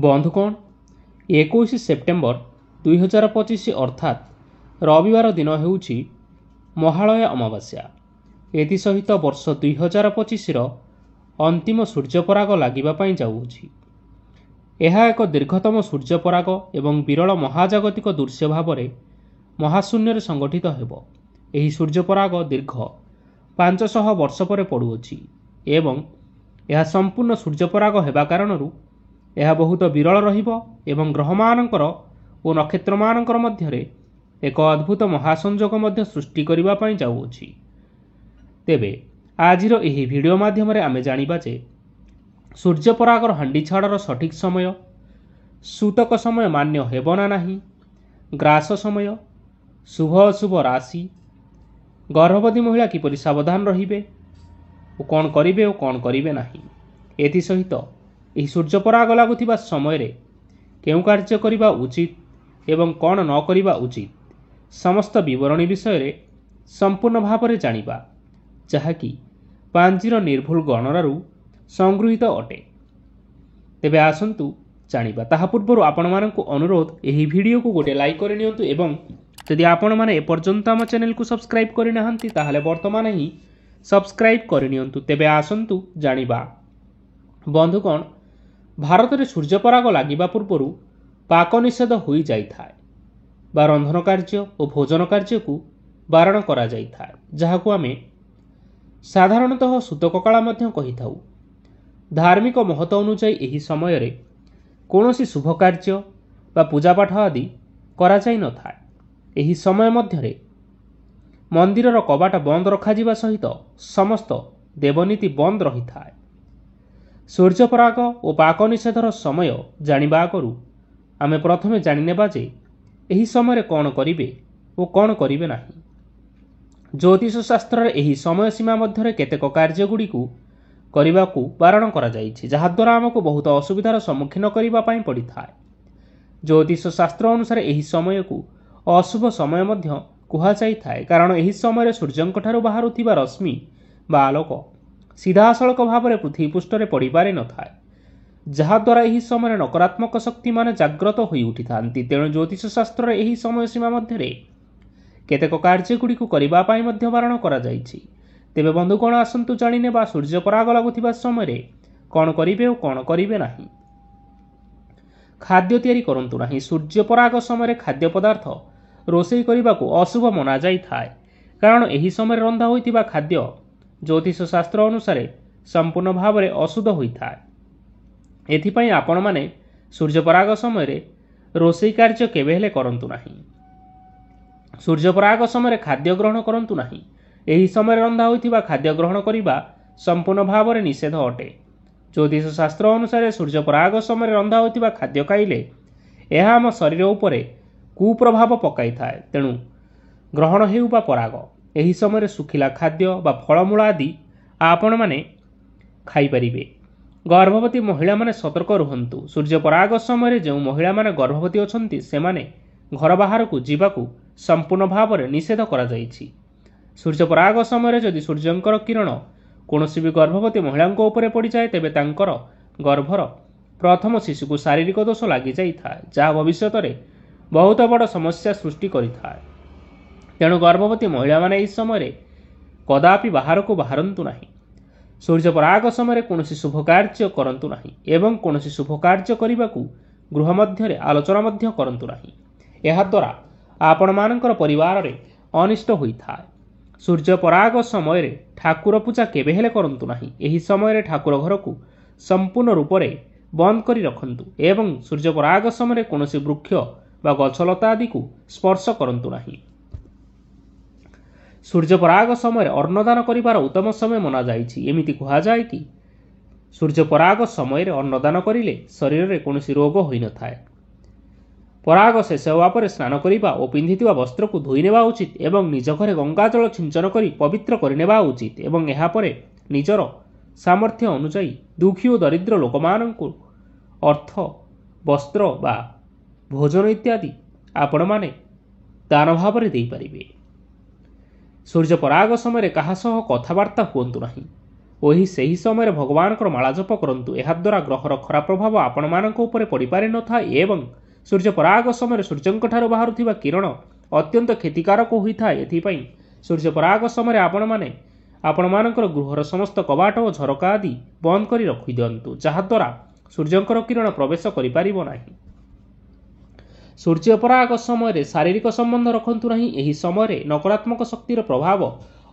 ବନ୍ଧୁଗଣ 21 ସେପ୍ଟେମ୍ବର 2025 ଅର୍ଥାତ୍ ରବିବାର ଦିନ ହେଉଛି ମହାଳୟା ଅମାବାସ୍ୟା। ଏଥିସହିତ ବର୍ଷ 2025ର ଅନ୍ତିମ ସୂର୍ଯ୍ୟପରାଗ ଲାଗିବା ପାଇଁ ଯାଉଅଛି। ଏହା ଏକ ଦୀର୍ଘତମ ସୂର୍ଯ୍ୟପରାଗ ଏବଂ ବିରଳ ମହାଜାଗତିକ ଦୃଶ୍ୟ ଭାବରେ ମହାଶୂନ୍ୟରେ ସଂଗଠିତ ହେବ। ଏହି ସୂର୍ଯ୍ୟପରାଗ ଦୀର୍ଘ 500 ବର୍ଷ ପରେ ପଡ଼ୁଅଛି ଏବଂ ଏହା ସମ୍ପୂର୍ଣ୍ଣ ସୂର୍ଯ୍ୟପରାଗ ହେବା କାରଣରୁ ଏହା ବହୁତ ବିରଳ ରହିବ ଏବଂ ଗ୍ରହମାନଙ୍କର ଓ ନକ୍ଷତ୍ରମାନଙ୍କର ମଧ୍ୟରେ ଏକ ଅଦ୍ଭୁତ ମହାସଂଯୋଗ ମଧ୍ୟ ସୃଷ୍ଟି କରିବା ପାଇଁ ଯାଉଅଛି। ତେବେ ଆଜିର ଏହି ଭିଡ଼ିଓ ମାଧ୍ୟମରେ ଆମେ ଜାଣିବା ଯେ ସୂର୍ଯ୍ୟପରାଗର ହାଣ୍ଡି ଛାଡ଼ର ସଠିକ୍ ସମୟ, ସୂତକ ସମୟ ମାନ୍ୟ ହେବ ନା ନାହିଁ, ଗ୍ରାସ ସମୟ, ଶୁଭ ଅଶୁଭ ରାଶି, ଗର୍ଭବତୀ ମହିଳା କିପରି ସାବଧାନ ରହିବେ ଓ କ'ଣ କରିବେ ଓ କ'ଣ କରିବେ ନାହିଁ। ଏଥିସହିତ ଏହି ସୂର୍ଯ୍ୟପରାଗ ଲାଗୁଥିବା ସମୟରେ କେଉଁ କାର୍ଯ୍ୟ କରିବା ଉଚିତ ଏବଂ କ'ଣ ନ କରିବା ଉଚିତ ସମସ୍ତ ବିବରଣୀ ବିଷୟରେ ସମ୍ପୂର୍ଣ୍ଣ ଭାବରେ ଜାଣିବା, ଯାହାକି ପାଞ୍ଜିର ନିର୍ଭୁଲ ଗଣନାରୁ ସଂଗୃହୀତ ଅଟେ। ତେବେ ଆସନ୍ତୁ ଜାଣିବା। ତାହା ପୂର୍ବରୁ ଆପଣମାନଙ୍କୁ ଅନୁରୋଧ, ଏହି ଭିଡ଼ିଓକୁ ଗୋଟିଏ ଲାଇକ୍ କରିନିଅନ୍ତୁ ଏବଂ ଯଦି ଆପଣମାନେ ଏପର୍ଯ୍ୟନ୍ତ ଆମ ଚ୍ୟାନେଲକୁ ସବସ୍କ୍ରାଇବ୍ କରିନାହାନ୍ତି ତାହେଲେ ବର୍ତ୍ତମାନ ହିଁ ସବସ୍କ୍ରାଇବ୍ କରିନିଅନ୍ତୁ। ତେବେ ଆସନ୍ତୁ ଜାଣିବା। ବନ୍ଧୁଗଣ, ଭାରତରେ ସୂର୍ଯ୍ୟପରାଗ ଲାଗିବା ପୂର୍ବରୁ ପାକ ନିଷେଧ ହୋଇଯାଇଥାଏ ବା ରନ୍ଧନ କାର୍ଯ୍ୟ ଓ ଭୋଜନ କାର୍ଯ୍ୟକୁ ବାରଣ କରାଯାଇଥାଏ, ଯାହାକୁ ଆମେ ସାଧାରଣତଃ ସୂତକ କାଳ ମଧ୍ୟ କହିଥାଉ। ଧାର୍ମିକ ମହତ ଅନୁଯାୟୀ ଏହି ସମୟରେ କୌଣସି ଶୁଭ କାର୍ଯ୍ୟ ବା ପୂଜାପାଠ ଆଦି କରାଯାଇନଥାଏ। ଏହି ସମୟ ମଧ୍ୟରେ ମନ୍ଦିରର କବାଟ ବନ୍ଦ ରଖାଯିବା ସହିତ ସମସ୍ତ ଦେବନୀତି ବନ୍ଦ ରହିଥାଏ। ସୂର୍ଯ୍ୟପରାଗ ଓ ପାକ ନିଷେଧର ସମୟ ଜାଣିବା ଆଗରୁ ଆମେ ପ୍ରଥମେ ଜାଣିନେବା ଯେ ଏହି ସମୟରେ କ'ଣ କରିବେ ଓ କ'ଣ କରିବେ ନାହିଁ। ଜ୍ୟୋତିଷ ଶାସ୍ତ୍ରରେ ଏହି ସମୟ ସୀମା ମଧ୍ୟରେ କେତେକ କାର୍ଯ୍ୟଗୁଡ଼ିକୁ କରିବାକୁ ବାରଣ କରାଯାଇଛି, ଯାହାଦ୍ୱାରା ଆମକୁ ବହୁତ ଅସୁବିଧାର ସମ୍ମୁଖୀନ କରିବା ପାଇଁ ପଡ଼ିଥାଏ। ଜ୍ୟୋତିଷ ଶାସ୍ତ୍ର ଅନୁସାରେ ଏହି ସମୟକୁ ଅଶୁଭ ସମୟ ମଧ୍ୟ କୁହାଯାଇଥାଏ, କାରଣ ଏହି ସମୟରେ ସୂର୍ଯ୍ୟଙ୍କଠାରୁ ବାହାରୁଥିବା ରଶ୍ମି ବା ଆଲୋକ ସିଧାସଳଖ ଭାବରେ ପୃଥିବୀ ପୃଷ୍ଠରେ ପଡ଼ିପାରିନଥାଏ, ଯାହାଦ୍ୱାରା ଏହି ସମୟରେ ନକାରାତ୍ମକ ଶକ୍ତିମାନେ ଜାଗ୍ରତ ହୋଇ ଉଠିଥାନ୍ତି। ତେଣୁ ଜ୍ୟୋତିଷ ଶାସ୍ତ୍ରରେ ଏହି ସମୟ ସୀମା ମଧ୍ୟରେ କେତେକ କାର୍ଯ୍ୟଗୁଡ଼ିକୁ କରିବା ପାଇଁ ମଧ୍ୟ ବାରଣ କରାଯାଇଛି। ତେବେ ବନ୍ଧୁଗଣ, ଆସନ୍ତୁ ଜାଣିନେବା ସୂର୍ଯ୍ୟପରାଗ ଲାଗୁଥିବା ସମୟରେ କ'ଣ କରିବେ ଓ କ'ଣ କରିବେ ନାହିଁ। ଖାଦ୍ୟ ତିଆରି କରନ୍ତୁ ନାହିଁ। ସୂର୍ଯ୍ୟପରାଗ ସମୟରେ ଖାଦ୍ୟ ପଦାର୍ଥ ରୋଷେଇ କରିବାକୁ ଅଶୁଭ ମନାଯାଇଥାଏ, କାରଣ ଏହି ସମୟରେ ରନ୍ଧା ହୋଇଥିବା ଖାଦ୍ୟ ଜ୍ୟୋତିଷ ଶାସ୍ତ୍ର ଅନୁସାରେ ସମ୍ପୂର୍ଣ୍ଣ ଭାବରେ ଅଶୁଦ୍ଧ ହୋଇଥାଏ। ଏଥିପାଇଁ ଆପଣମାନେ ସୂର୍ଯ୍ୟପରାଗ ସମୟରେ ରୋଷେଇ କାର୍ଯ୍ୟ କେବେ ହେଲେ କରନ୍ତୁ ନାହିଁ। ସୂର୍ଯ୍ୟପରାଗ ସମୟରେ ଖାଦ୍ୟ ଗ୍ରହଣ କରନ୍ତୁ ନାହିଁ। ଏହି ସମୟରେ ରନ୍ଧା ହୋଇଥିବା ଖାଦ୍ୟ ଗ୍ରହଣ କରିବା ସମ୍ପୂର୍ଣ୍ଣ ଭାବରେ ନିଷେଧ ଅଟେ। ଜ୍ୟୋତିଷ ଶାସ୍ତ୍ର ଅନୁସାରେ ସୂର୍ଯ୍ୟପରାଗ ସମୟରେ ରନ୍ଧା ହୋଇଥିବା ଖାଦ୍ୟ ଖାଇଲେ ଏହା ଆମ ଶରୀର ଉପରେ କୁପ୍ରଭାବ ପକାଇଥାଏ। ତେଣୁ ଗ୍ରହଣ ହେଉ ବା ପରାଗ, ଏହି ସମୟରେ ଶୁଖିଲା ଖାଦ୍ୟ ବା ଫଳମୂଳ ଆଦି ଆପଣମାନେ ଖାଇପାରିବେ। ଗର୍ଭବତୀ ମହିଳାମାନେ ସତର୍କ ରୁହନ୍ତୁ। ସୂର୍ଯ୍ୟପରାଗ ସମୟରେ ଯେଉଁ ମହିଳାମାନେ ଗର୍ଭବତୀ ଅଛନ୍ତି ସେମାନେ ଘର ବାହାରକୁ ଯିବାକୁ ସମ୍ପୂର୍ଣ୍ଣ ଭାବରେ ନିଷେଧ କରାଯାଇଛି। ସୂର୍ଯ୍ୟପରାଗ ସମୟରେ ଯଦି ସୂର୍ଯ୍ୟଙ୍କର କିରଣ କୌଣସି ବି ଗର୍ଭବତୀ ମହିଳାଙ୍କ ଉପରେ ପଡ଼ିଯାଏ ତେବେ ତାଙ୍କର ଗର୍ଭର ପ୍ରଥମ ଶିଶୁକୁ ଶାରୀରିକ ଦୋଷ ଲାଗିଯାଇଥାଏ, ଯାହା ଭବିଷ୍ୟତରେ ବହୁତ ବଡ଼ ସମସ୍ୟା ସୃଷ୍ଟି କରିଥାଏ। ତେଣୁ ଗର୍ଭବତୀ ମହିଳାମାନେ ଏହି ସମୟରେ କଦାପି ବାହାରକୁ ବାହାରନ୍ତୁ ନାହିଁ। ସୂର୍ଯ୍ୟପରାଗ ସମୟରେ କୌଣସି ଶୁଭ କାର୍ଯ୍ୟ କରନ୍ତୁ ନାହିଁ ଏବଂ କୌଣସି ଶୁଭ କାର୍ଯ୍ୟ କରିବାକୁ ଗୃହ ମଧ୍ୟରେ ଆଲୋଚନା ମଧ୍ୟ କରନ୍ତୁ ନାହିଁ। ଏହାଦ୍ୱାରା ଆପଣମାନଙ୍କର ପରିବାରରେ ଅନିଷ୍ଟ ହୋଇଥାଏ। ସୂର୍ଯ୍ୟପରାଗ ସମୟରେ ଠାକୁର ପୂଜା କେବେ ହେଲେ କରନ୍ତୁ ନାହିଁ। ଏହି ସମୟରେ ଠାକୁର ଘରକୁ ସମ୍ପୂର୍ଣ୍ଣ ରୂପରେ ବନ୍ଦ କରି ରଖନ୍ତୁ ଏବଂ ସୂର୍ଯ୍ୟପରାଗ ସମୟରେ କୌଣସି ବୃକ୍ଷ ବା ଗଛଲତା ଆଦିକୁ ସ୍ପର୍ଶ କରନ୍ତୁ ନାହିଁ। ସୂର୍ଯ୍ୟପରାଗ ସମୟରେ ଅନ୍ନଦାନ କରିବାର ଉତ୍ତମ ସମୟ ମନାଯାଇଛି। ଏମିତି କୁହାଯାଏ କି ସୂର୍ଯ୍ୟପରାଗ ସମୟରେ ଅନ୍ନଦାନ କରିଲେ ଶରୀରରେ କୌଣସି ରୋଗ ହୋଇନଥାଏ। ପରାଗ ଶେଷ ହେବା ପରେ ସ୍ନାନ କରିବା ଓ ପିନ୍ଧିଥିବା ବସ୍ତ୍ରକୁ ଧୋଇ ନେବା ଉଚିତ ଏବଂ ନିଜ ଘରେ ଗଙ୍ଗାଜଳ ଛିଞ୍ଚନ କରି ପବିତ୍ର କରିନେବା ଉଚିତ ଏବଂ ଏହାପରେ ନିଜର ସାମର୍ଥ୍ୟ ଅନୁଯାୟୀ ଦୁଃଖୀ ଓ ଦରିଦ୍ର ଲୋକମାନଙ୍କୁ ଅର୍ଥ, ବସ୍ତ୍ର ବା ଭୋଜନ ଇତ୍ୟାଦି ଆପଣମାନେ ଦାନ ଭାବରେ ଦେଇପାରିବେ। ସୂର୍ଯ୍ୟପରାଗ ସମୟରେ କାହା ସହ କଥାବାର୍ତ୍ତା ହୁଅନ୍ତୁ ନାହିଁ। ଓ ସେହି ସମୟରେ ଭଗବାନଙ୍କର ମାଳା ଜପ କରନ୍ତୁ। ଏହାଦ୍ୱାରା ଗ୍ରହର ଖରାପ ପ୍ରଭାବ ଆପଣମାନଙ୍କ ଉପରେ ପଡ଼ିପାରିନଥାଏ ଏବଂ ସୂର୍ଯ୍ୟପରାଗ ସମୟରେ ସୂର୍ଯ୍ୟଙ୍କଠାରୁ ବାହାରୁଥିବା କିରଣ ଅତ୍ୟନ୍ତ କ୍ଷତିକାରକ ହୋଇଥାଏ। ଏଥିପାଇଁ ସୂର୍ଯ୍ୟପରାଗ ସମୟରେ ଆପଣମାନଙ୍କର ଗୃହର ସମସ୍ତ କବାଟ ଓ ଝରକା ଆଦି ବନ୍ଦ କରି ରଖିଦିଅନ୍ତୁ, ଯାହାଦ୍ୱାରା ସୂର୍ଯ୍ୟଙ୍କର କିରଣ ପ୍ରବେଶ କରିପାରିବ ନାହିଁ। ସୂର୍ଯ୍ୟପରାଗ ସମୟରେ ଶାରୀରିକ ସମ୍ବନ୍ଧ ରଖନ୍ତୁ ନାହିଁ। ଏହି ସମୟରେ ନକାରାତ୍ମକ ଶକ୍ତିର ପ୍ରଭାବ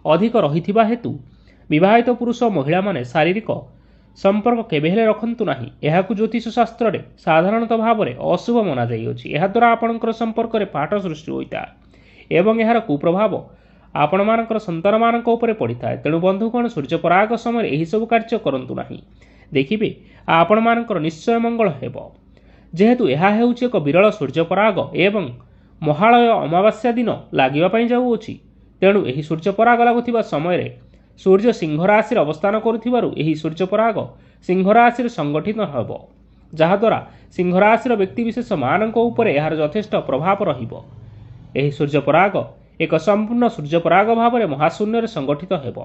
ଅଧିକ ରହିଥିବା ହେତୁ ବିବାହିତ ପୁରୁଷ ଓ ମହିଳାମାନେ ଶାରୀରିକ ସମ୍ପର୍କ କେବେ ହେଲେ ରଖନ୍ତୁ ନାହିଁ। ଏହାକୁ ଜ୍ୟୋତିଷ ଶାସ୍ତ୍ରରେ ସାଧାରଣତଃ ଭାବରେ ଅଶୁଭ ମନାଯାଇଅଛି। ଏହାଦ୍ୱାରା ଆପଣଙ୍କର ସମ୍ପର୍କରେ ଫାଟ ସୃଷ୍ଟି ହୋଇଥାଏ ଏବଂ ଏହାର କୁପ୍ରଭାବ ଆପଣମାନଙ୍କର ସନ୍ତାନମାନଙ୍କ ଉପରେ ପଡ଼ିଥାଏ। ତେଣୁ ବନ୍ଧୁଗଣ, ସୂର୍ଯ୍ୟପରାଗ ସମୟରେ ଏହିସବୁ କାର୍ଯ୍ୟ କରନ୍ତୁ ନାହିଁ। ଦେଖିବେ ଆପଣମାନଙ୍କର ନିଶ୍ଚୟ ମଙ୍ଗଳ ହେବ। ଯେହେତୁ ଏହା ହେଉଛି ଏକ ବିରଳ ସୂର୍ଯ୍ୟପରାଗ ଏବଂ ମହାଳୟ ଅମାବାସ୍ୟା ଦିନ ଲାଗିବା ପାଇଁ ଯାଉଅଛି, ତେଣୁ ଏହି ସୂର୍ଯ୍ୟପରାଗ ଲାଗୁଥିବା ସମୟରେ ସୂର୍ଯ୍ୟ ସିଂହ ରାଶିରେ ଅବସ୍ଥାନ କରୁଥିବାରୁ ଏହି ସୂର୍ଯ୍ୟପରାଗ ସିଂହ ରାଶିରେ ସଂଗଠିତ ହେବ, ଯାହାଦ୍ୱାରା ସିଂହ ରାଶିର ବ୍ୟକ୍ତିବିଶେଷମାନଙ୍କ ଉପରେ ଏହାର ଯଥେଷ୍ଟ ପ୍ରଭାବ ରହିବ। ଏହି ସୂର୍ଯ୍ୟପରାଗ ଏକ ସମ୍ପୂର୍ଣ୍ଣ ସୂର୍ଯ୍ୟପରାଗ ଭାବରେ ମହାଶୂନ୍ୟରେ ସଂଗଠିତ ହେବ।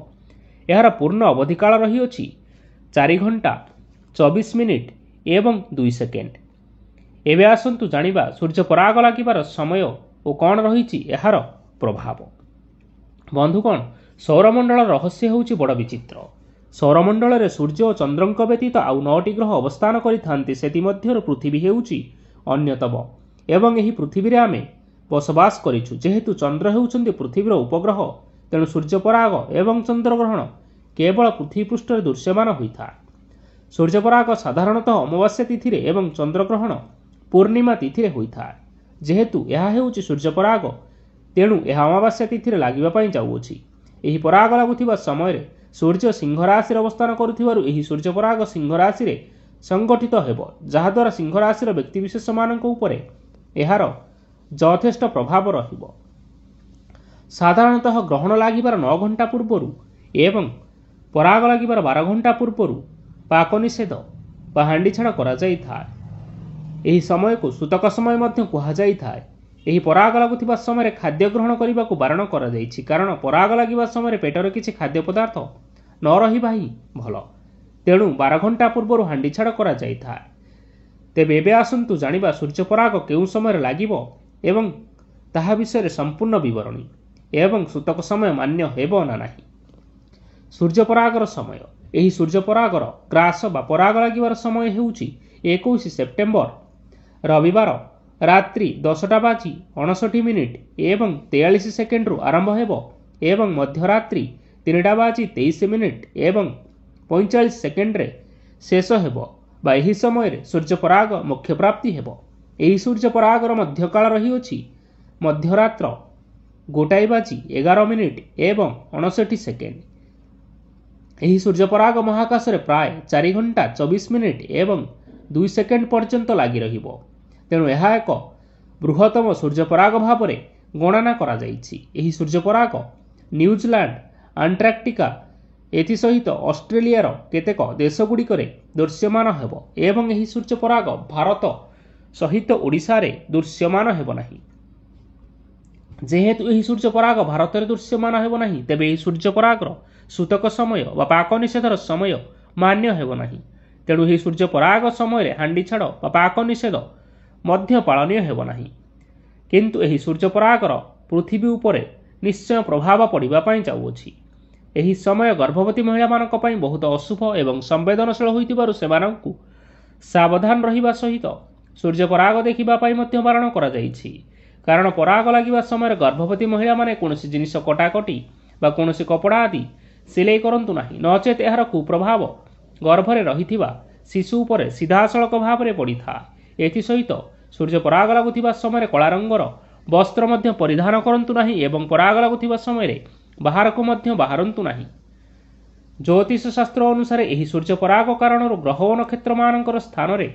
ଏହାର ପୂର୍ଣ୍ଣ ଅବଧିକାଳ ରହିଅଛି 4 ଘଣ୍ଟା 24 ମିନିଟ୍ ଏବଂ 2 ସେକେଣ୍ଡ। ଏବେ ଆସନ୍ତୁ ଜାଣିବା ସୂର୍ଯ୍ୟପରାଗ ଲାଗିବାର ସମୟ ଓ କ'ଣ ରହିଛି ଏହାର ପ୍ରଭାବ। ବନ୍ଧୁଗଣ, ସୌରମଣ୍ଡଳର ରହସ୍ୟ ହେଉଛି ବଡ଼ ବିଚିତ୍ର। ସୌରମଣ୍ଡଳରେ ସୂର୍ଯ୍ୟ ଓ ଚନ୍ଦ୍ରଙ୍କ ବ୍ୟତୀତ ଆଉ 9ଟି ଗ୍ରହ ଅବସ୍ଥାନ କରିଥାନ୍ତି। ସେଥିମଧ୍ୟରୁ ପୃଥିବୀ ହେଉଛି ଅନ୍ୟତମ ଏବଂ ଏହି ପୃଥିବୀରେ ଆମେ ବସବାସ କରିଛୁ। ଯେହେତୁ ଚନ୍ଦ୍ର ହେଉଛନ୍ତି ପୃଥିବୀର ଉପଗ୍ରହ, ତେଣୁ ସୂର୍ଯ୍ୟପରାଗ ଏବଂ ଚନ୍ଦ୍ରଗ୍ରହଣ କେବଳ ପୃଥିବୀ ପୃଷ୍ଠରେ ଦୃଶ୍ୟମାନ ହୋଇଥାଏ। ସୂର୍ଯ୍ୟପରାଗ ସାଧାରଣତଃ ଅମାବାସ୍ୟା ତିଥିରେ ଏବଂ ଚନ୍ଦ୍ରଗ୍ରହଣ ପୂର୍ଣ୍ଣିମା ତିଥିରେ ହୋଇଥାଏ। ଯେହେତୁ ଏହା ହେଉଛି ସୂର୍ଯ୍ୟପରାଗ, ତେଣୁ ଏହା ଅମାବାସ୍ୟା ତିଥିରେ ଲାଗିବା ପାଇଁ ଯାଉଅଛି। ଏହି ପରାଗ ଲାଗୁଥିବା ସମୟରେ ସୂର୍ଯ୍ୟ ସିଂହ ରାଶିରେ ଅବସ୍ଥାନ କରୁଥିବାରୁ ଏହି ସୂର୍ଯ୍ୟପରାଗ ସିଂହ ରାଶିରେ ସଂଗଠିତ ହେବ, ଯାହାଦ୍ୱାରା ସିଂହ ରାଶିର ବ୍ୟକ୍ତିବିଶେଷମାନଙ୍କ ଉପରେ ଏହାର ଯଥେଷ୍ଟ ପ୍ରଭାବ ରହିବ। ସାଧାରଣତଃ ଗ୍ରହଣ ଲାଗିବାର 9 ଘଣ୍ଟା ପୂର୍ବରୁ ଏବଂ ପରାଗ ଲାଗିବାର 12 ଘଣ୍ଟା ପୂର୍ବରୁ ପାକ ନିଷେଧ ବା ହାଣ୍ଡିଛାଡ଼ କରାଯାଇଥାଏ। ଏହି ସମୟକୁ ସୂତକ ସମୟ ମଧ୍ୟ କୁହାଯାଇଥାଏ। ଏହି ପରାଗ ଲାଗୁଥିବା ସମୟରେ ଖାଦ୍ୟ ଗ୍ରହଣ କରିବାକୁ ବାରଣ କରାଯାଇଛି, କାରଣ ପରାଗ ଲାଗିବା ସମୟରେ ପେଟରେ କିଛି ଖାଦ୍ୟ ପଦାର୍ଥ ନ ରହିବା ହିଁ ଭଲ। ତେଣୁ 12 ଘଣ୍ଟା ପୂର୍ବରୁ ହାଣ୍ଡିଛାଡ଼ କରାଯାଇଥାଏ। ତେବେ ଏବେ ଆସନ୍ତୁ ଜାଣିବା ସୂର୍ଯ୍ୟପରାଗ କେଉଁ ସମୟରେ ଲାଗିବ ଏବଂ ତାହା ବିଷୟରେ ସମ୍ପୂର୍ଣ୍ଣ ବିବରଣୀ ଏବଂ ସୂତକ ସମୟ ମାନ୍ୟ ହେବ ନା ନାହିଁ। ସୂର୍ଯ୍ୟପରାଗର ସମୟ। ଏହି ସୂର୍ଯ୍ୟପରାଗର ଗ୍ରାସ ବା ପରାଗ ଲାଗିବାର ସମୟ ହେଉଛି 21 ସେପ୍ଟେମ୍ବର ରବିବାର ରାତ୍ରି 10:59 ଏବଂ 43 ସେକେଣ୍ଡରୁ ଆରମ୍ଭ ହେବ ଏବଂ ମଧ୍ୟରାତ୍ରି 3:23 ଏବଂ 45 ସେକେଣ୍ଡରେ ଶେଷ ହେବ ବା ଏହି ସମୟରେ ସୂର୍ଯ୍ୟପରାଗ ମୋକ୍ଷ ପ୍ରାପ୍ତି ହେବ। ଏହି ସୂର୍ଯ୍ୟପରାଗର ମଧ୍ୟକାଳ ରହିଅଛି ମଧ୍ୟରାତ୍ର 1:11 ଏବଂ 59 ସେକେଣ୍ଡ। ଏହି ସୂର୍ଯ୍ୟପରାଗ ମହାକାଶରେ ପ୍ରାୟ 4 ଘଣ୍ଟା 24 ମିନିଟ୍ ଏବଂ 2 ସେକେଣ୍ଡ ପର୍ଯ୍ୟନ୍ତ ଲାଗି ରହିବ। ତେଣୁ ଏହା ଏକ ବୃହତ୍ତମ ସୂର୍ଯ୍ୟପରାଗ ଭାବରେ ଗଣନା କରାଯାଇଛି। ଏହି ସୂର୍ଯ୍ୟପରାଗ ନ୍ୟୁଜିଲାଣ୍ଡ, ଆଣ୍ଟାର୍କଟିକା ଏଥିସହିତ ଅଷ୍ଟ୍ରେଲିଆର କେତେକ ଦେଶଗୁଡ଼ିକରେ ଦୃଶ୍ୟମାନ ହେବ ଏବଂ ଏହି ସୂର୍ଯ୍ୟପରାଗ ଭାରତ ସହିତ ଓଡ଼ିଶାରେ ଦୃଶ୍ୟମାନ ହେବ ନାହିଁ। ଯେହେତୁ ଏହି ସୂର୍ଯ୍ୟପରାଗ ଭାରତରେ ଦୃଶ୍ୟମାନ ହେବ ନାହିଁ, ତେବେ ଏହି ସୂର୍ଯ୍ୟପରାଗର ସୂତକ ସମୟ ବା ପାକ ନିଷେଧର ସମୟ ମାନ୍ୟ ହେବ ନାହିଁ। ତେଣୁ ଏହି ସୂର୍ଯ୍ୟପରାଗ ସମୟରେ ହାଣ୍ଡିଛାଡ଼ ବା ପାକ ନିଷେଧ ମଧ୍ୟ ପାଳନୀୟ ହେବ ନାହିଁ। କିନ୍ତୁ ଏହି ସୂର୍ଯ୍ୟପରାଗର ପୃଥିବୀ ଉପରେ ନିଶ୍ଚୟ ପ୍ରଭାବ ପଡ଼ିବା ପାଇଁ ଯାଉଅଛି। ଏହି ସମୟ ଗର୍ଭବତୀ ମହିଳାମାନଙ୍କ ପାଇଁ ବହୁତ ଅଶୁଭ ଏବଂ ସମ୍ବେଦନଶୀଳ ହୋଇଥିବାରୁ ସେମାନଙ୍କୁ ସାବଧାନ ରହିବା ସହିତ ସୂର୍ଯ୍ୟପରାଗ ଦେଖିବା ପାଇଁ ମଧ୍ୟ ବାରଣ କରାଯାଇଛି। କାରଣ ପରାଗ ଲାଗିବା ସମୟରେ ଗର୍ଭବତୀ ମହିଳାମାନେ କୌଣସି ଜିନିଷ କଟାକଟି ବା କୌଣସି କପଡ଼ା ଆଦି ସିଲେଇ କରନ୍ତୁ ନାହିଁ, ନଚେତ୍ ଏହାର କୁପ୍ରଭାବ ଗର୍ଭରେ ରହିଥିବା ଶିଶୁ ଉପରେ ସିଧାସଳଖ ଭାବରେ ପଡ଼ିଥାଏ। ଏଥିସହିତ ସୂର୍ଯ୍ୟପରାଗ ଲାଗୁଥିବା ସମୟରେ କଳା ରଙ୍ଗର ବସ୍ତ୍ର ମଧ୍ୟ ପରିଧାନ କରନ୍ତୁ ନାହିଁ ଏବଂ ପରାଗ ଲାଗୁଥିବା ସମୟରେ ବାହାରକୁ ମଧ୍ୟ ବାହାରନ୍ତୁ ନାହିଁ। ଜ୍ୟୋତିଷ ଶାସ୍ତ୍ର ଅନୁସାରେ ଏହି ସୂର୍ଯ୍ୟପରାଗ କାରଣରୁ ଗ୍ରହ ଓ ନକ୍ଷତ୍ରମାନଙ୍କର ସ୍ଥାନରେ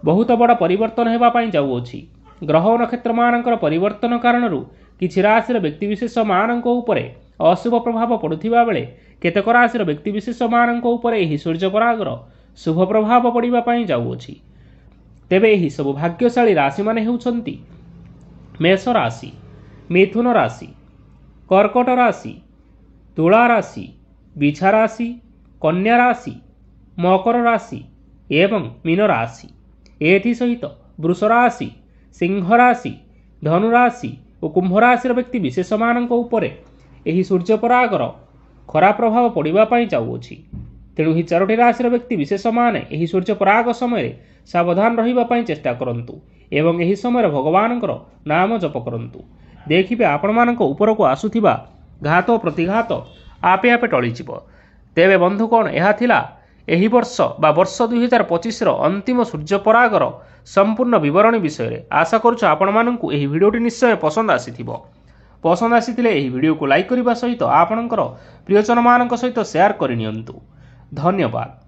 ବହୁତ ବଡ଼ ପରିବର୍ତ୍ତନ ହେବା ପାଇଁ ଯାଉଅଛି। ଗ୍ରହ ଓ ନକ୍ଷତ୍ରମାନଙ୍କର ପରିବର୍ତ୍ତନ କାରଣରୁ କିଛି ରାଶିର ବ୍ୟକ୍ତିବିଶେଷମାନଙ୍କ ଉପରେ ଅଶୁଭ ପ୍ରଭାବ ପଡ଼ୁଥିବା ବେଳେ କେତେକ ରାଶିର ବ୍ୟକ୍ତିବିଶେଷମାନଙ୍କ ଉପରେ ଏହି ସୂର୍ଯ୍ୟପରାଗର ଶୁଭ ପ୍ରଭାବ ପଡ଼ିବା ପାଇଁ ଯାଉଅଛି। ତେବେ ଏହି ସବୁ ଭାଗ୍ୟଶାଳୀ ରାଶିମାନେ ହେଉଛନ୍ତି ମେଷ ରାଶି, ମିଥୁନ ରାଶି, କର୍କଟ ରାଶି, ତୁଳା ରାଶି, ବିଛା ରାଶି, कन्या राशि, मकर राशि एवं मीन राशि एसहित वृष राशि, सिंह राशि, धनु राशि और कुंभ राशि व्यक्ति विशेष मान सूर्यपरागर खरा प्रभाव पड़ापी जाऊँगी। तेणु ही 4टी राशि व्यक्ति विशेष माने यही सूर्यपराग समय सावधान रही चेष्टा करंतु एवं यही समय भगवान नाम जप करंतु। देखिए आपण मानक उपरको आसुथिबा घात और प्रतिघात आपे आपे टळिजिव। तेबे बंधुगण यह थिला एही वर्ष बा वर्ष 2025 अंतिम सूर्यपरागर संपूर्ण विवरणी विषय। आशा करुछु आपण मानकु एही भिडियोटी निश्चय पसंद आसीथिबो। पसंद आसीथिले एही भिडियो को लाइक करबा सहित आपणकर प्रियजन मानक सहित शेयर करिनियंतु। धन्यवाद।